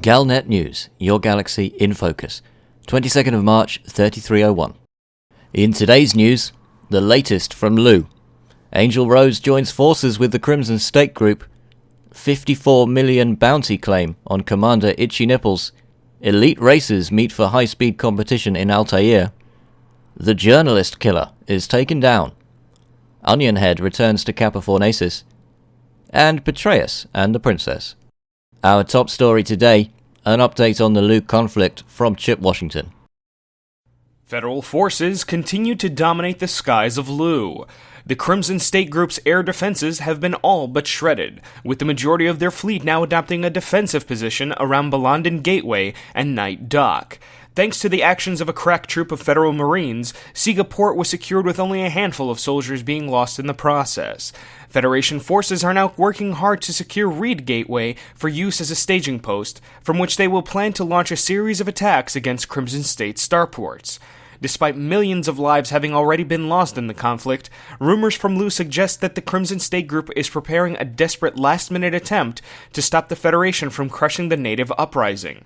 Galnet News, your galaxy in focus. 22nd of March, 3301. In today's news, the latest from Lugh. Angel Rose joins forces with the Crimson State Group. 54 million bounty claim on Commander Itchy Nipples. Elite racers meet for high-speed competition in Altair. The journalist killer is taken down. Onionhead returns to Kappa Fornacis. And Patreus and the Princess. Our top story today, an update on the Lugh conflict from Chip Washington. Federal forces continue to dominate the skies of Lugh. The Crimson State Group's air defenses have been all but shredded, with the majority of their fleet now adopting a defensive position around Balandon Gateway and Night Dock. Thanks to the actions of a crack troop of Federal Marines, Siga Port was secured with only a handful of soldiers being lost in the process. Federation forces are now working hard to secure Reed Gateway for use as a staging post, from which they will plan to launch a series of attacks against Crimson State starports. Despite millions of lives having already been lost in the conflict, rumors from Lugh suggest that the Crimson State Group is preparing a desperate last-minute attempt to stop the Federation from crushing the native uprising.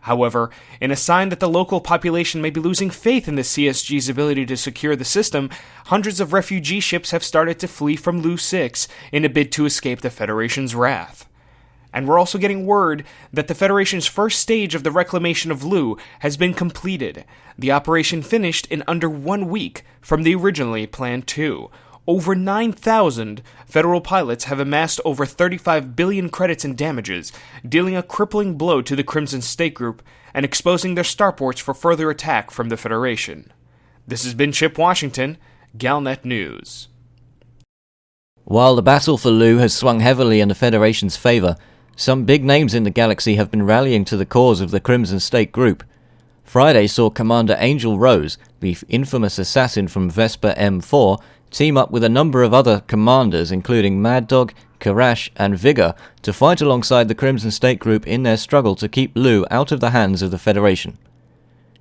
However, in a sign that the local population may be losing faith in the CSG's ability to secure the system, hundreds of refugee ships have started to flee from Lugh 6 in a bid to escape the Federation's wrath. And we're also getting word that the Federation's first stage of the reclamation of Lugh has been completed. The operation finished in under 1 week from the originally planned 2. Over 9,000 Federal pilots have amassed over 35 billion credits in damages, dealing a crippling blow to the Crimson State Group and exposing their starports for further attack from the Federation. This has been Chip Washington, Galnet News. While the battle for Lugh has swung heavily in the Federation's favour, some big names in the galaxy have been rallying to the cause of the Crimson State Group. Friday saw Commander Angel Rose, the infamous assassin from Vesper M4, team up with a number of other commanders including Mad Dog, Karash and Vigor to fight alongside the Crimson State Group in their struggle to keep Lugh out of the hands of the Federation.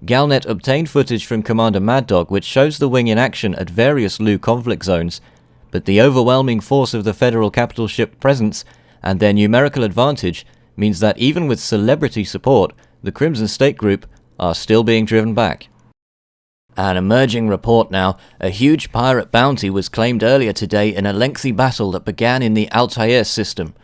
Galnet obtained footage from Commander Mad Dog which shows the wing in action at various Lugh conflict zones, but the overwhelming force of the Federal capital ship presence and their numerical advantage means that even with celebrity support, the Crimson State Group are still being driven back. An emerging report now, a huge pirate bounty was claimed earlier today in a lengthy battle that began in the Altair system.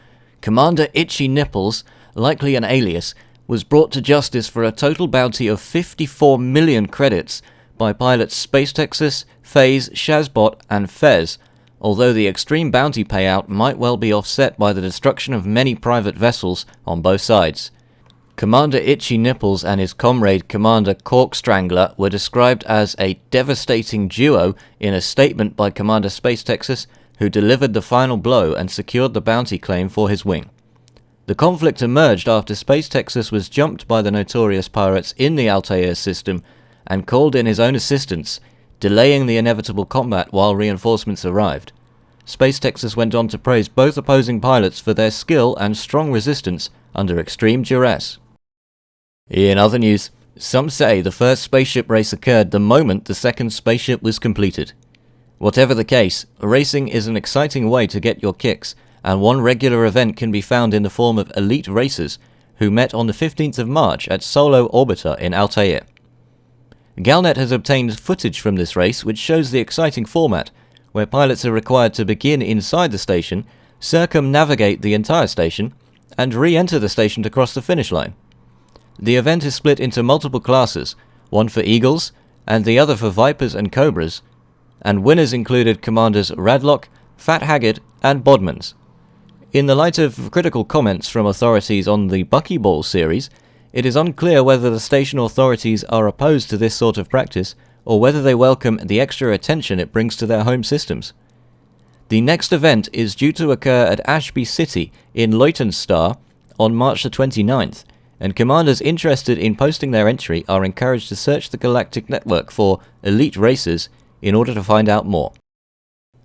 Commander Itchy Nipples, likely an alias, was brought to justice for a total bounty of 54 million credits by pilots Space Texas, FaZe, Shazbot and Fez, although the extreme bounty payout might well be offset by the destruction of many private vessels on both sides. Commander Itchy Nipples and his comrade Commander Cork Strangler were described as a devastating duo in a statement by Commander Space Texas, who delivered the final blow and secured the bounty claim for his wing. The conflict emerged after Space Texas was jumped by the notorious pirates in the Altair system and called in his own assistance, delaying the inevitable combat while reinforcements arrived. Space Texas went on to praise both opposing pilots for their skill and strong resistance under extreme duress. In other news, some say the first spaceship race occurred the moment the second spaceship was completed. Whatever the case, racing is an exciting way to get your kicks, and one regular event can be found in the form of elite racers who met on the 15th of March at Solo Orbiter in Altair. Galnet has obtained footage from this race which shows the exciting format, where pilots are required to begin inside the station, circumnavigate the entire station, and re-enter the station to cross the finish line. The event is split into multiple classes, one for Eagles, and the other for Vipers and Cobras, and winners included Commanders Radlock, Fat Haggard, and Bodmans. In the light of critical comments from authorities on the Buckyball series, it is unclear whether the station authorities are opposed to this sort of practice, or whether they welcome the extra attention it brings to their home systems. The next event is due to occur at Ashby City in Leutenstar on March the 29th, and commanders interested in posting their entry are encouraged to search the galactic network for elite racers in order to find out more.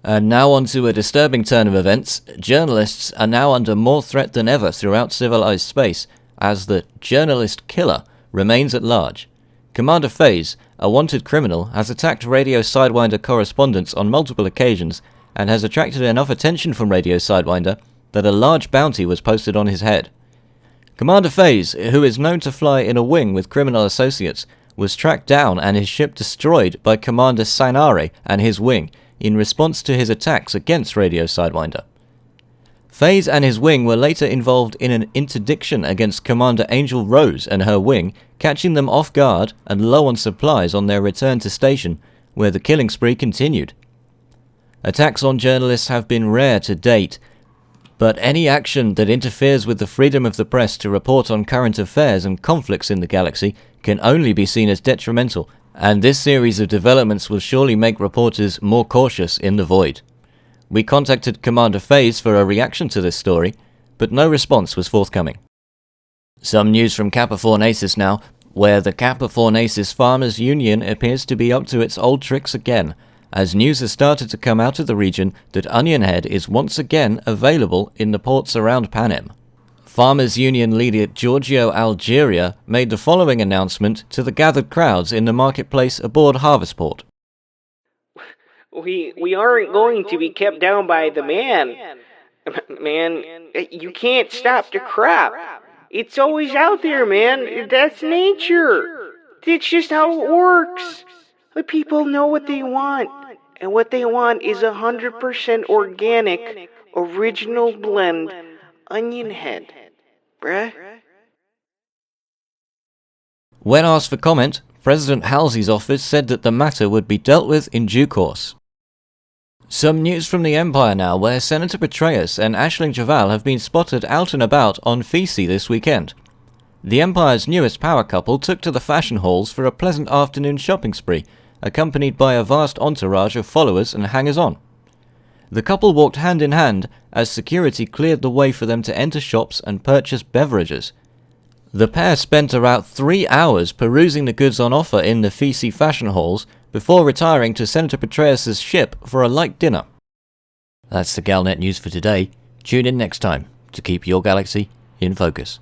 And now on to a disturbing turn of events. Journalists are now under more threat than ever throughout civilized space, as the journalist killer remains at large. Commander FaZe, a wanted criminal, has attacked Radio Sidewinder correspondents on multiple occasions and has attracted enough attention from Radio Sidewinder that a large bounty was posted on his head. Commander Phase, who is known to fly in a wing with criminal associates, was tracked down and his ship destroyed by Commander Sanare and his wing in response to his attacks against Radio Sidewinder. Phase and his wing were later involved in an interdiction against Commander Angel Rose and her wing, catching them off guard and low on supplies on their return to station, where the killing spree continued. Attacks on journalists have been rare to date, but any action that interferes with the freedom of the press to report on current affairs and conflicts in the galaxy can only be seen as detrimental, and this series of developments will surely make reporters more cautious in the void. We contacted Commander Phase for a reaction to this story, but no response was forthcoming. Some news from Kappa Fornacis now, where the Kappa Fornacis Farmers Union appears to be up to its old tricks again, as news has started to come out of the region that Onion Head is once again available in the ports around Panem. Farmers Union leader Giorgio Algeria made the following announcement to the gathered crowds in the marketplace aboard Harvestport. We aren't going to be kept down by the man. Man, you can't stop the crap. It's always out there, man. That's nature. It's just how it works. The people know what they want. And what they want is 100% organic, original blend Onion Head. Bruh. When asked for comment, President Halsey's office said that the matter would be dealt with in due course. Some news from the Empire now, where Senator Patreus and Aisling Javal have been spotted out and about on Fisi this weekend. The Empire's newest power couple took to the fashion halls for a pleasant afternoon shopping spree, accompanied by a vast entourage of followers and hangers-on. The couple walked hand in hand as security cleared the way for them to enter shops and purchase beverages. The pair spent about 3 hours perusing the goods on offer in the Fisi fashion halls before retiring to Senator Patreus' ship for a light dinner. That's the Galnet news for today. Tune in next time to keep your galaxy in focus.